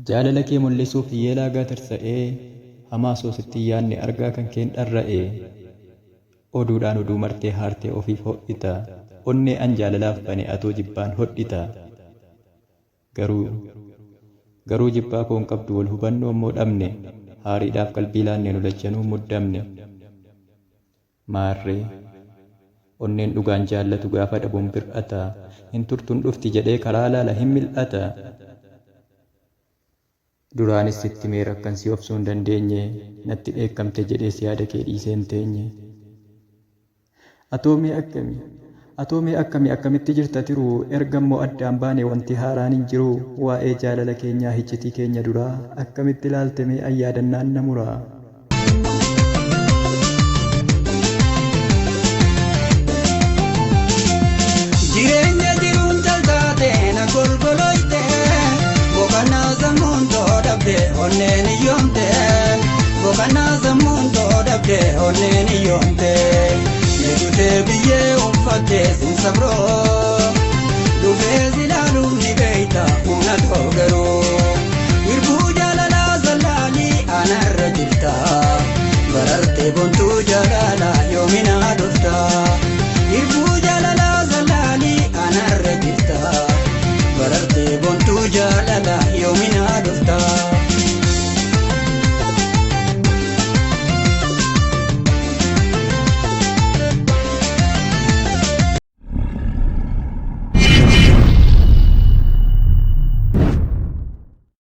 Jaalala kee mul'isuuf yeelaa gaatirsa hamaa soositti yaanne argaa kan keen dharra'e oduudhaan oduu martee haartee ofiif ho'ita onnee an jaalalaaf bane atoo jibbaan hodhita garuu jibbaa koon qabdu wal hubannoo immoo dhabne haariidhaaf qalbii laanneen olachanuu muddamne maarree onneen dhugaan jaallatu gaafa dhabuun bir'ata hin turtun dhufti jedhee karaa laala hin mil'ata duraanis sitti mee rakkan si obsuu hin dandeenye natti dheekkamte jedhees yaada kee dhiisee hin teenye atoomee akkamitti jirta tiruu ergammoo addaan baane wanti haaraan hin jiru waa'ee jaalala keenyaa hiccitii keenya duraa akkamitti ilaalte mee ayyaadannaan na muraa jireenya jiruun jaltaate na golgoloyte boqannaa sammuun toodhabde onneen iyyoomte boqannaa sammuun toodhabde onneen iyyoomte meeshutee biyyee uffattee sin sabroo dhufee silaaluun ni beeyta humna too garuu wirbuu jaalalaa zallaalii anarra jirta barartee bontu